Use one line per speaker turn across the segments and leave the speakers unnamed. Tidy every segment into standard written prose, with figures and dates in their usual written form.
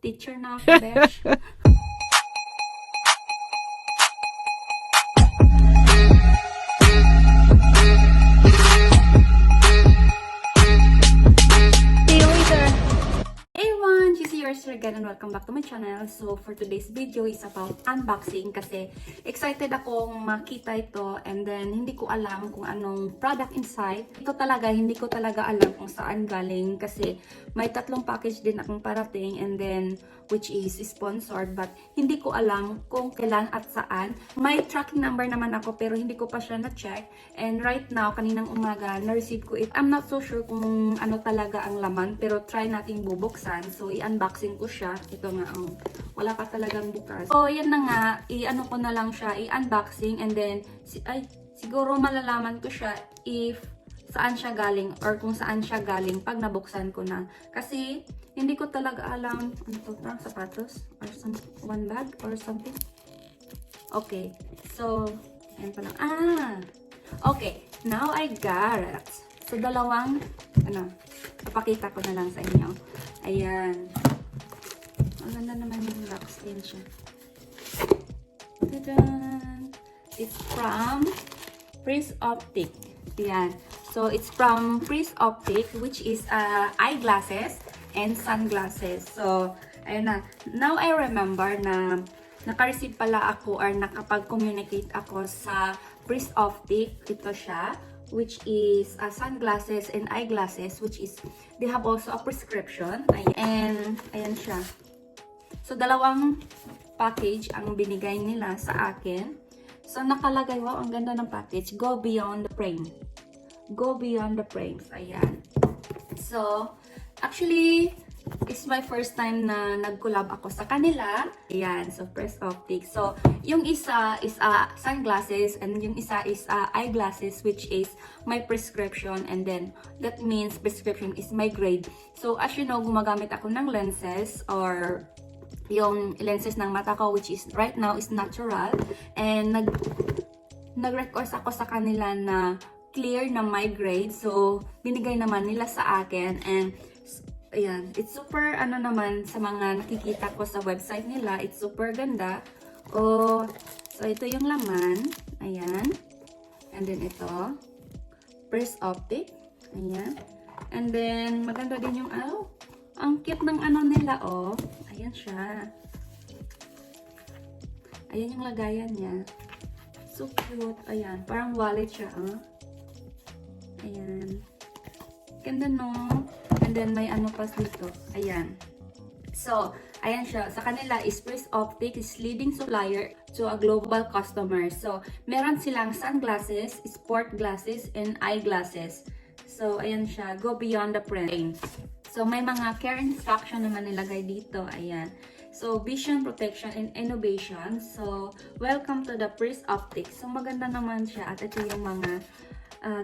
Teacher na ako, besh. Jeshie Urs again and welcome back to my channel. So for today's video is about unboxing kasi excited akong makita ito and then hindi ko alam kung anong product inside. Ito talaga, hindi ko talaga alam kung saan galing kasi may tatlong package din akong parating and then which is sponsored but hindi ko alam kung kailan at saan. May tracking number naman ako pero hindi ko pa siya na-check and right now, kaninang umaga, na-receive ko it. I'm not so sure kung ano talaga ang laman pero try nating bubuksan. So i-unboxing ko siya. Ito nga, wala pa talagang bukas. So yan na nga, i-ano ko na lang siya, i-unboxing and then siguro malalaman ko siya if saan siya galing or kung saan siya galing pag nabuksan ko na. Kasi hindi ko talaga alam, ano to, parang sapatos or one bag or something. Okay, so, ayan pa lang. Okay, now I got it. So, dalawang, papakita ko na lang sa inyo. Ayan. Ang ganda naman yung box din siya. Tadaan! It's from Prism Optics. Ayan. So, it's from Prism Optics, which is eyeglasses and sunglasses. So, ayun na. Now, I remember na naka-receive pala ako or nakapag-communicate ako sa Prism Optics. Ito siya, which is sunglasses and eyeglasses, which is, they have also a prescription. And, ayan siya. So, dalawang package ang binigay nila sa akin. So, nakalagay, wow, ang ganda ng package. Go beyond the frame. Go beyond the frames. Ayan. So, actually, it's my first time na nag-collab ako sa kanila. Ayan. So, Prism Optics. So, yung isa is sunglasses and yung isa is eyeglasses, which is my prescription. And then, that means prescription is my grade. So, as you know, gumagamit ako ng lenses or yung lenses ng mata ko, which is right now is natural. And nag-request ako sa kanila na clear na my grade. So, binigay naman nila sa akin. And, ayan. It's super, naman, sa mga nakikita ko sa website nila. It's super ganda. Oh, so, ito yung laman. Ayan. And then, ito. Prism Optics. Ayan. And then, maganda din yung, ang cute ng nila, oh. Ayan siya. Ayan yung lagayan niya. So cute. Ayan. Parang wallet siya, Ayan. Ganda, no? And then, may pa dito. Ayan. So, ayan siya. Sa kanila is Prism Optics is leading supplier to a global customer. So, meron silang sunglasses, sport glasses, and eyeglasses. So, ayan siya. Go beyond the frames. So, may mga care instruction naman nilagay dito. Ayan. So, vision, protection, and innovation. So, welcome to the Prism Optics. So, maganda naman siya. At ito yung mga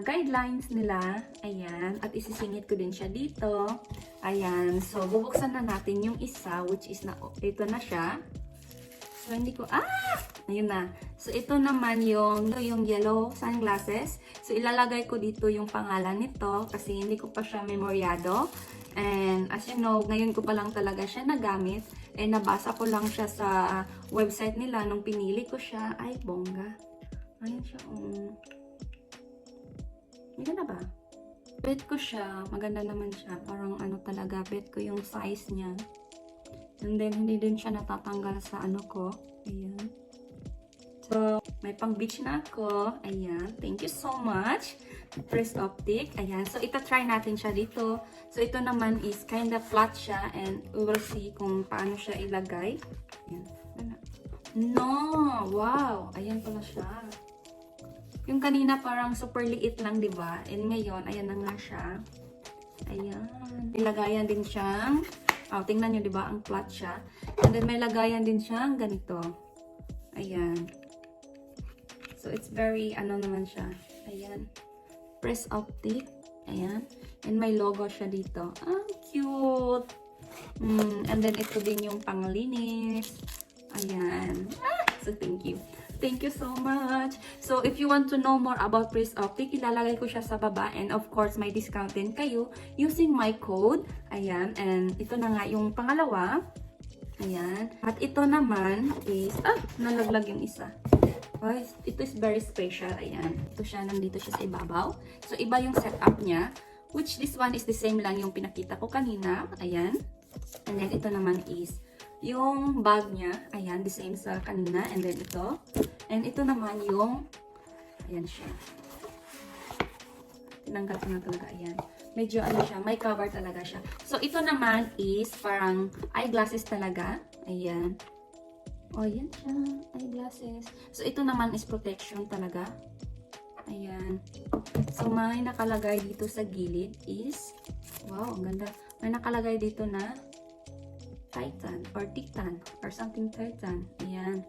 guidelines nila. Ayan. At isisingit ko din siya dito. Ayan. So, bubuksan na natin yung isa, which is ito na siya. So, hindi ko, ayun na. So, ito naman yung yellow sunglasses. So, ilalagay ko dito yung pangalan nito kasi hindi ko pa siya memoryado. And, as you know, ngayon ko pa lang talaga siya nagamit. And, nabasa ko lang siya sa website nila nung pinili ko siya. Ay, bongga. Ayun siya, Maganda ba? Bet ko siya. Maganda naman siya. Parang talaga, bet ko yung size niya. And then, hindi din siya natatanggal sa ko. Ayan. So, may pang beach na ako. Ayan. Thank you so much. Prism Optics. Ayan. So, ita-try natin siya dito. So, ito naman is kind of flat siya. And we will see kung paano siya ilagay. Ayan. No! Wow! Ayan pala siya. Yung kanina parang super liit lang, di ba? And ngayon, ayan na nga siya. Ayan. Ilagayan din siyang, tingnan nyo, di ba? Ang flat siya. And then may lagayan din siyang ganito. Ayan. So, it's very, naman siya. Ayan. Prism Optics. Ayan. And may logo siya dito. Ang cute! And then, ito din yung panglinis. Ayan. So, thank you. Thank you so much. So, if you want to know more about Prism Optics, ilalagay ko siya sa baba. And of course, may discount din kayo using my code. Ayan. And ito na nga yung pangalawa. Ayan. At ito naman is, nalaglag yung isa. Oh, ito is very special. Ayan. Ito siya, nandito siya sa ibabaw. So, iba yung setup niya. Which this one is the same lang yung pinakita ko kanina. Ayan. And then, ito naman is yung bag niya. Ayan, the same sa kanina. And then, ito. And ito naman yung, ayan siya. Tinanggal ko na talaga. Ayan. Medyo ano siya, may cover talaga siya. So, ito naman is parang eyeglasses talaga. Ayan. O, yan siya. Eyeglasses. So, ito naman is protection talaga. Ayan. So, may nakalagay dito sa gilid is, wow, ang ganda. May nakalagay dito na Titan or Titan or something Titan. Ayan.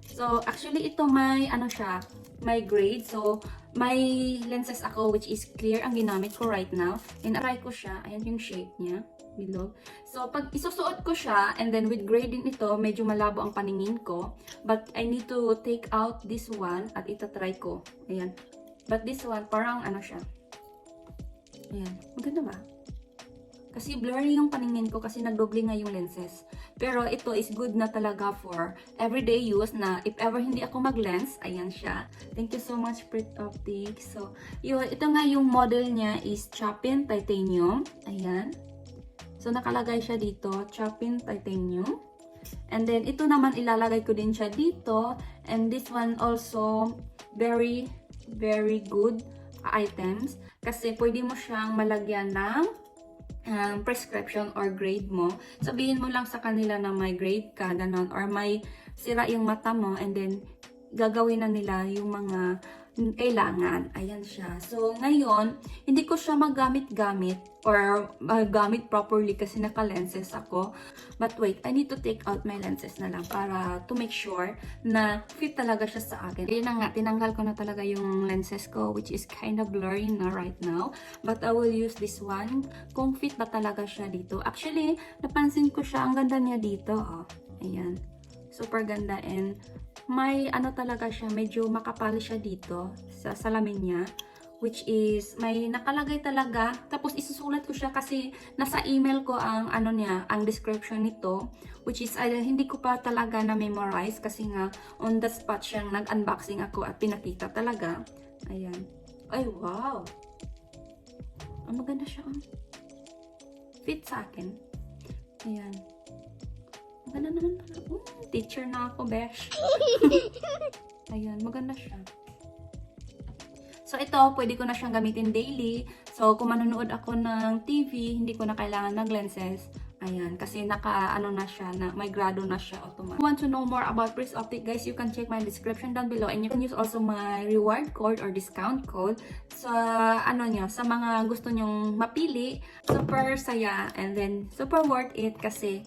So, actually, ito may, ano siya, may grade. So, may lenses ako which is clear ang ginamit ko right now. And try ko siya. Ayan yung shape niya. Below. So, pag isusuot ko siya, and then with grading ito, medyo malabo ang paningin ko. But, I need to take out this one at itatry ko. Ayan. But this one, parang ano siya. Ayan. Maganda ba? Kasi blurry yung paningin ko kasi nagdoble nga yung lenses. Pero ito is good na talaga for everyday use na if ever hindi ako mag-lens, ayan siya. Thank you so much, Prism Optics. So, yun, ito nga yung model niya is Chapin Titanium. Ayan. So, nakalagay siya dito, Chapin Titanium. And then, ito naman ilalagay ko din siya dito. And this one also, very, very good items. Kasi pwede mo siyang malagyan ng prescription or grade mo. Sabihin mo lang sa kanila na may grade ka, ganon, or may sira yung mata mo, and then gagawin na nila yung mga kailangan. Ayan siya. So, ngayon, hindi ko siya magamit-gamit or gamit properly kasi naka-lenses ako. But wait, I need to take out my lenses na lang para to make sure na fit talaga siya sa akin. Ayun na nga, tinanggal ko na talaga yung lenses ko which is kind of blurry na right now. But I will use this one kung fit ba talaga siya dito. Actually, napansin ko siya. Ang ganda niya dito. Oh. Ayan. Super ganda, and may ano talaga siya, medyo makapal siya dito sa salamin niya, which is may nakalagay talaga. Tapos isusulat ko siya kasi nasa email ko ang ano niya, ang description nito, which is hindi ko pa talaga na memorize kasi nga on the spot siyang nag-unboxing ako at pinakita talaga. Ayan. Ay, wow! Ang maganda siya. Fit sa akin. Ayan. Maganda naman pala. Teacher na ako, besh. Ayan, maganda siya. So, ito, pwede ko na siyang gamitin daily. So, kung manonood ako ng TV, hindi ko na kailangan ng lenses. Ayan, kasi naka-ano na siya, na may grado na siya automatic. If you want to know more about Prism Optic, guys, you can check my description down below. And you can use also my reward code or discount code sa, ano nyo, sa mga gusto nyong mapili. Super saya, and then super worth it kasi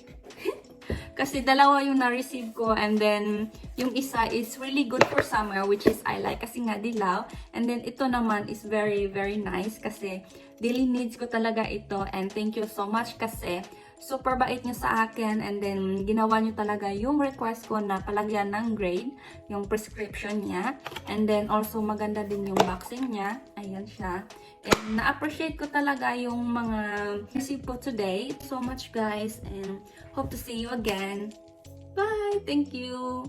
kasi dalawa yung na-receive ko, and then yung isa is really good for summer, which is I like kasi nga dilaw, and then ito naman is very very nice kasi daily needs ko talaga ito, and thank you so much kasi super bait niyo sa akin, and then ginawa niyo talaga yung request ko na palagyan ng grade, yung prescription niya, and then also maganda din yung boxing niya. Ayan siya. And na-appreciate ko talaga yung mga receive ko today. So much, guys, and hope to see you again. Bye! Thank you!